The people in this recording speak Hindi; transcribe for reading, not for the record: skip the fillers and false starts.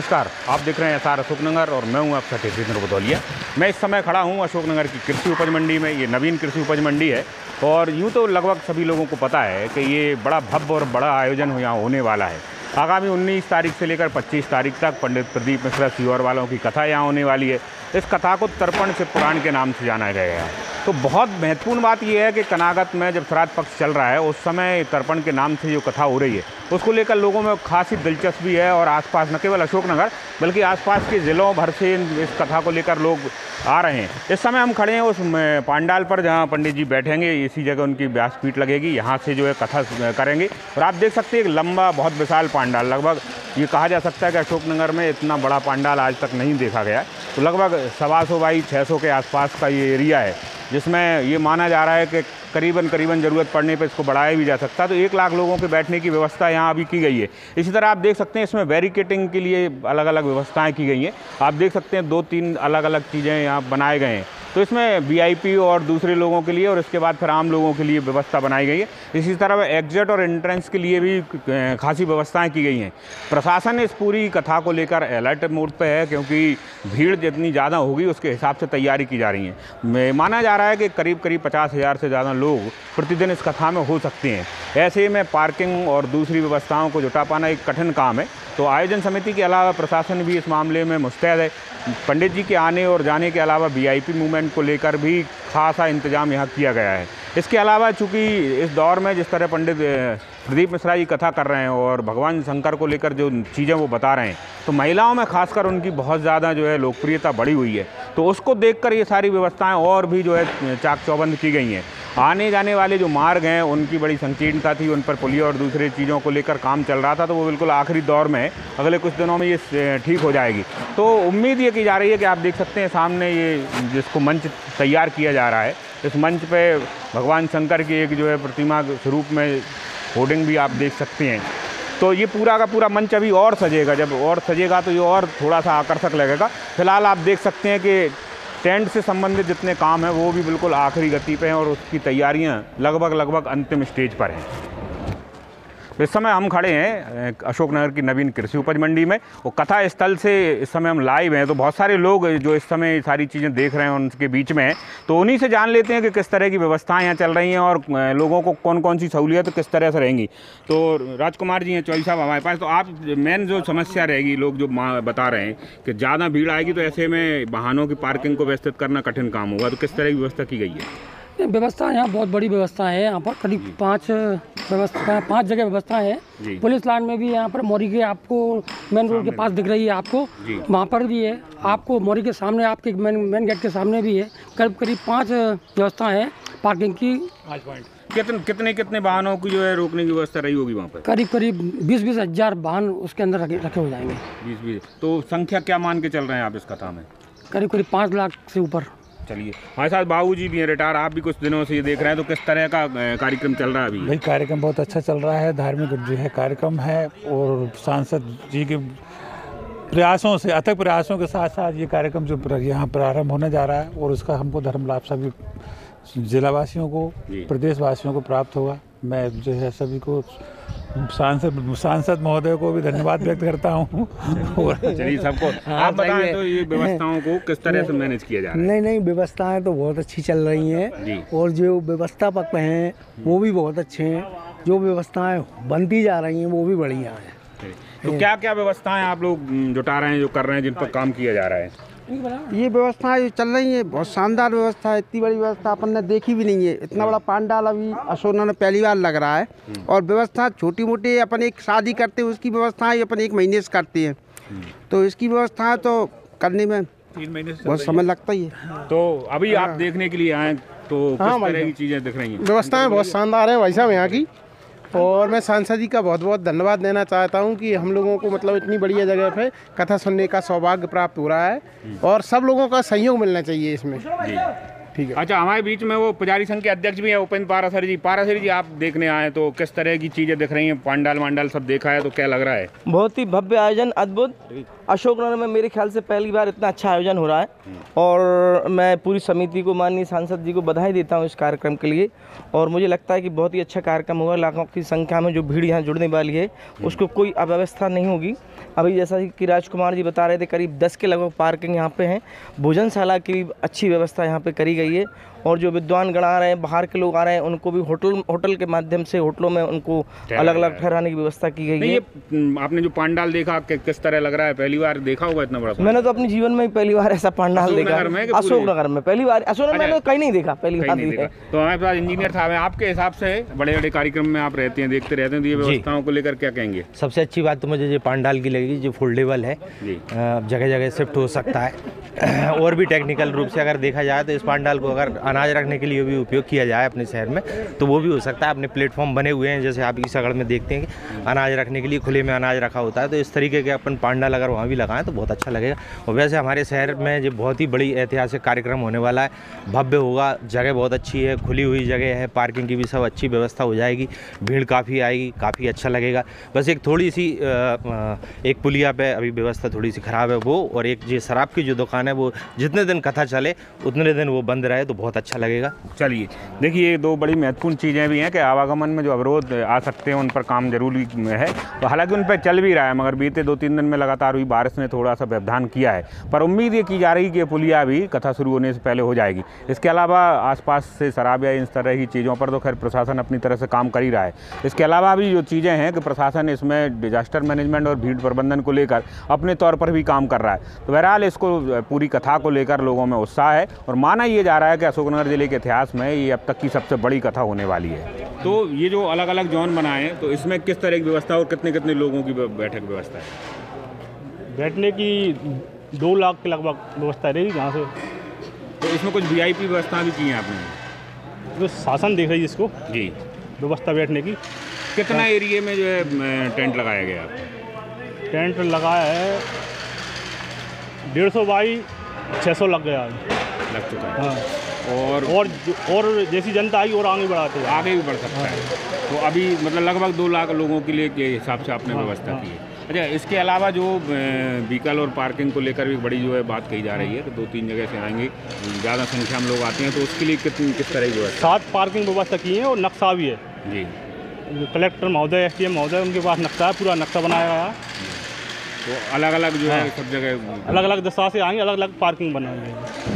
नमस्कार, आप देख रहे हैं एसआर अशोकनगर और मैं हूं आपका टेक्नीशियन बदौलिया। मैं इस समय खड़ा हूं अशोकनगर की कृषि उपज मंडी में। ये नवीन कृषि उपज मंडी है और यूं तो लगभग सभी लोगों को पता है कि ये बड़ा भव्य और बड़ा आयोजन यहाँ होने वाला है। आगामी 19 तारीख से लेकर 25 तारीख तक पंडित प्रदीप मिश्रा सीहोर वालों की कथा यहाँ होने वाली है। इस कथा को तर्पण से पुराण के नाम से जाना गया है। तो बहुत महत्वपूर्ण बात यह है कि कनागत में जब श्राद्ध पक्ष चल रहा है उस समय तर्पण के नाम से जो कथा हो रही है उसको लेकर लोगों में खासी दिलचस्पी है और आसपास न केवल अशोकनगर बल्कि आसपास के ज़िलों भर से इस कथा को लेकर लोग आ रहे हैं। इस समय हम खड़े हैं उस पांडाल पर जहां पंडित जी बैठेंगे। इसी जगह उनकी व्यासपीठ लगेगी, यहाँ से जो है कथा करेंगे। और आप देख सकते हैं एक लंबा बहुत विशाल पांडाल, लगभग ये कहा जा सकता है कि अशोकनगर में इतना बड़ा पांडाल आज तक नहीं देखा गया। तो लगभग 125 बाई 600 के आसपास का ये एरिया है, जिसमें ये माना जा रहा है कि करीबन ज़रूरत पड़ने पर इसको बढ़ाया भी जा सकता है। तो 1 लाख लोगों के बैठने की व्यवस्था यहाँ अभी की गई है। इसी तरह आप देख सकते हैं इसमें बैरिकेटिंग के लिए अलग अलग व्यवस्थाएं की गई हैं। आप देख सकते हैं 2-3 अलग अलग चीज़ें यहाँ बनाए गए हैं। तो इसमें वीआईपी और दूसरे लोगों के लिए और इसके बाद फिर आम लोगों के लिए व्यवस्था बनाई गई है। इसी तरह एग्जिट और एंट्रेंस के लिए भी खासी व्यवस्थाएं की गई हैं। प्रशासन इस पूरी कथा को लेकर अलर्ट मोड पे है, क्योंकि भीड़ जितनी ज़्यादा होगी उसके हिसाब से तैयारी की जा रही है। माना जा रहा है कि करीब 50,000 से ज़्यादा लोग प्रतिदिन इस कथा में हो सकते हैं। ऐसे में पार्किंग और दूसरी व्यवस्थाओं को जुटा पाना एक कठिन काम है। तो आयोजन समिति के अलावा प्रशासन भी इस मामले में मुस्तैद है। पंडित जी के आने और जाने के अलावा वीआईपी मूवमेंट को लेकर भी खासा इंतजाम यहाँ किया गया है। इसके अलावा चूँकि इस दौर में जिस तरह पंडित प्रदीप मिश्रा जी कथा कर रहे हैं और भगवान शंकर को लेकर जो चीज़ें वो बता रहे हैं, तो महिलाओं में खासकर उनकी बहुत ज़्यादा जो है लोकप्रियता बढ़ी हुई है। तो उसको देखकर ये सारी व्यवस्थाएं और भी जो है चाक चौबंद की गई हैं। आने जाने वाले जो मार्ग हैं उनकी बड़ी संकीर्णता थी, उन पर पुलिया और दूसरे चीज़ों को लेकर काम चल रहा था। तो वो बिल्कुल आखिरी दौर में है, अगले कुछ दिनों में ये ठीक हो जाएगी। तो उम्मीद ये की जा रही है कि आप देख सकते हैं सामने ये जिसको मंच तैयार किया जा रहा है, इस मंच पे भगवान शंकर की एक जो है प्रतिमा के स्वरूप में होर्डिंग भी आप देख सकते हैं। तो ये पूरा का पूरा मंच अभी और सजेगा, जब और सजेगा तो ये और थोड़ा सा आकर्षक लगेगा। फिलहाल आप देख सकते हैं कि टेंट से संबंधित जितने काम हैं वो भी बिल्कुल आखिरी गति पे हैं और उसकी तैयारियां लगभग अंतिम स्टेज पर हैं। इस समय हम खड़े हैं अशोकनगर की नवीन कृषि उपज मंडी में और कथा स्थल से इस समय हम लाइव हैं। तो बहुत सारे लोग जो इस समय सारी चीज़ें देख रहे हैं उनके बीच में हैं, तो उन्हीं से जान लेते हैं कि किस तरह की व्यवस्थाएं यहाँ चल रही हैं और लोगों को कौन कौन सी सहूलियत किस तरह से रहेंगी। तो राजकुमार जी हैं चौधरी साहब हमारे पास। तो आप मेन जो समस्या रहेगी, लोग जो बता रहे हैं कि ज़्यादा भीड़ आएगी तो ऐसे में वाहनों की पार्किंग को व्यवस्थित करना कठिन काम होगा, तो किस तरह की व्यवस्था की गई है? व्यवस्था यहाँ बहुत बड़ी व्यवस्था है। यहाँ पर करीब 5 जगह व्यवस्था है। पुलिस लाइन में भी यहाँ पर मोरी के आपको मेन रोड के पास दिख रही है, आपको वहाँ पर भी है। आपको मोरी के सामने आपके मेन गेट के सामने भी है। करीब 5 व्यवस्था है पार्किंग की। 5 पॉइंट कितने वाहनों की जो है रोकने की व्यवस्था रही होगी वहाँ पर? करीब 20 हजार वाहन उसके अंदर रखे हो जाएंगे। 20 तो संख्या क्या मान के चल रहे हैं आप इस कथा में? करीब 5 लाख से ऊपर। चलिए, हमारे साथ बाबू जी भी हैं रिटायर, आप भी कुछ दिनों से ये देख रहे हैं, तो किस तरह का कार्यक्रम चल रहा है अभी? भाई कार्यक्रम बहुत अच्छा चल रहा है, धार्मिक जो है कार्यक्रम है और सांसद जी के प्रयासों से, अथक प्रयासों के साथ साथ ये कार्यक्रम जो यहाँ प्रारंभ होने जा रहा है और उसका हमको धर्म लाभ सभी जिलावासियों को, प्रदेशवासियों को प्राप्त होगा। मैं जो है सभी को सांसद महोदय को भी धन्यवाद व्यक्त करता हूँ। चलिए सबको आप बताएं तो ये व्यवस्थाओं को किस तरह से मैनेज किया जा रहा है? नहीं, व्यवस्थाएं तो बहुत अच्छी चल रही हैं और जो व्यवस्थापक हैं वो भी बहुत अच्छे हैं। जो व्यवस्थाएं बनती जा रही हैं वो भी बढ़िया हैं। तो क्या क्या व्यवस्थाएं आप लोग जुटा रहे हैं, जो कर रहे हैं, जिन पर काम किया जा रहा है? ये व्यवस्थाएं जो चल रही है बहुत शानदार व्यवस्था है। इतनी बड़ी व्यवस्था अपन ने देखी भी नहीं है। इतना बड़ा पांडाल अभी अशोकनगर में पहली बार लग रहा है। और व्यवस्था छोटी मोटी अपन एक शादी करते हैं उसकी व्यवस्थाएं अपन 1 महीने से करते हैं, तो इसकी व्यवस्था तो करने में 3 महीने से बहुत समय लगता ही है। तो अभी आप देखने के लिए आए तो किस तरह की चीज़ें दिख रही हैं? व्यवस्थाएं बहुत शानदार है भाई साहब यहाँ की। और मैं सांसद जी का बहुत बहुत धन्यवाद देना चाहता हूँ कि हम लोगों को मतलब इतनी बढ़िया जगह पे कथा सुनने का सौभाग्य प्राप्त हो रहा है और सब लोगों का सहयोग मिलना चाहिए इसमें। ठीक है। अच्छा, हमारे बीच में वो पुजारी संघ के अध्यक्ष भी हैं उपेंद्र पारासर जी आप देखने आए, तो किस तरह की चीज़ें दिख रही हैं? पांडाल सब देखा है तो क्या लग रहा है? बहुत ही भव्य आयोजन, अद्भुत। अशोकनगर में मेरे ख्याल से पहली बार इतना अच्छा आयोजन हो रहा है और मैं पूरी समिति को, माननीय सांसद जी को बधाई देता हूँ इस कार्यक्रम के लिए। और मुझे लगता है कि बहुत ही अच्छा कार्यक्रम होगा। लाखों की संख्या में जो भीड़ यहाँ जुड़ने वाली है उसको कोई अव्यवस्था नहीं होगी। अभी जैसा कि राजकुमार जी बता रहे थे, करीब 10 के लगभग पार्किंग यहाँ पे हैं। भोजनशाला की अच्छी व्यवस्था यहाँ पे करी गई है और जो विद्वान गण आ रहे हैं, बाहर के लोग आ रहे हैं, उनको भी होटल के माध्यम से होटलों में उनको अलग अलग ठहराने की व्यवस्था की गई है। ये आपने जो पंडाल देखा किस तरह लग रहा है? पहली बार देखा होगा इतना बड़ा? मैंने तो अपने जीवन में पहली बार ऐसा पंडाल देखा। अशोकनगर में पहली बार। अशोकनगर मैंने कहीं नहीं देखा, पहली बार। तो हमारे पास इंजीनियर साहब हैं, आपके हिसाब से बड़े बड़े कार्यक्रम में आप रहते हैं, देखते रहते हैं, तो ये व्यवस्थाओं को लेकर क्या कहेंगे? सबसे अच्छी बात तो मुझे ये पंडाल की लगी, जो फोल्डेबल है, जगह जगह शिफ्ट हो सकता है। और भी टेक्निकल रूप से अगर देखा जाए तो इस पंडाल को अगर अनाज रखने के लिए भी उपयोग किया जाए अपने शहर में तो वो भी हो सकता है। अपने प्लेटफॉर्म बने हुए हैं, जैसे आप ईसागढ़ में देखते हैं कि अनाज रखने के लिए खुले में अनाज रखा होता है, तो इस तरीके के अपन पंडाल अगर वहाँ भी लगाएं तो बहुत अच्छा लगेगा। और वैसे हमारे शहर में जो बहुत ही बड़ी ऐतिहासिक कार्यक्रम होने वाला है, भव्य होगा, जगह बहुत अच्छी है, खुली हुई जगह है, पार्किंग की भी सब अच्छी व्यवस्था हो जाएगी, भीड़ काफ़ी आएगी, काफ़ी अच्छा लगेगा। बस एक थोड़ी सी एक पुलिया पे अभी व्यवस्था थोड़ी सी ख़राब है वो, और एक जो शराब की जो दुकान है वो जितने दिन कथा चले उतने दिन वो बंद रहे तो बहुत अच्छा लगेगा। चलिए देखिए, दो बड़ी महत्वपूर्ण चीज़ें भी हैं कि आवागमन में जो अवरोध आ सकते हैं उन पर काम जरूरी है, तो हालांकि उन पर चल भी रहा है, मगर बीते 2-3 दिन में लगातार हुई बारिश ने थोड़ा सा व्यवधान किया है। पर उम्मीद ये की जा रही है कि ये पुलिया भी कथा शुरू होने से पहले हो जाएगी। इसके अलावा आसपास से शराब या इस तरह की चीज़ों पर तो खैर प्रशासन अपनी तरह से काम कर ही रहा है। इसके अलावा भी जो चीज़ें हैं कि प्रशासन इसमें डिजास्टर मैनेजमेंट और भीड़ प्रबंधन को लेकर अपने तौर पर भी काम कर रहा है। तो बहरहाल इसको पूरी कथा को लेकर लोगों में उत्साह है और माना ये जा रहा है कि अशोकनगर जिले के इतिहास में ये अब तक की सबसे बड़ी कथा होने वाली है। तो ये जो अलग अलग जोन बनाए हैं, तो इसमें किस तरह की व्यवस्था और कितने कितने लोगों की बैठक व्यवस्था है? बैठने की 2 लाख के लगभग व्यवस्था रहेगी यहाँ से। तो इसमें कुछ VIP व्यवस्था भी की है आपने? तो शासन देख रही है इसको जी, व्यवस्था बैठने की। कितना एरिया में जो है टेंट लगाया गया? टेंट लगाया है 150 बाई 600 लग गया, लग चुका है। हाँ। और जैसी जनता आई और आगे बढ़ाते हैं, आगे भी बढ़ सकता है। तो अभी मतलब लगभग 2 लाख लोगों के लिए के हिसाब से आपने व्यवस्था की है। अच्छा, इसके अलावा जो व्हीकल और पार्किंग को लेकर भी बड़ी जो है बात कही जा रही है कि 2-3 जगह से आएंगे, ज़्यादा संख्या में लोग आते हैं, तो उसके लिए किस तरह की व्यवस्था? 7 पार्किंग व्यवस्था की है और नक्शा भी है जी। कलेक्टर महोदय, SDM महोदय, उनके पास नक्शा है, पूरा नक्शा बनाया गया है। तो अलग अलग जो है सब जगह अलग अलग दिशा से आएंगे, अलग अलग पार्किंग बनाएंगे।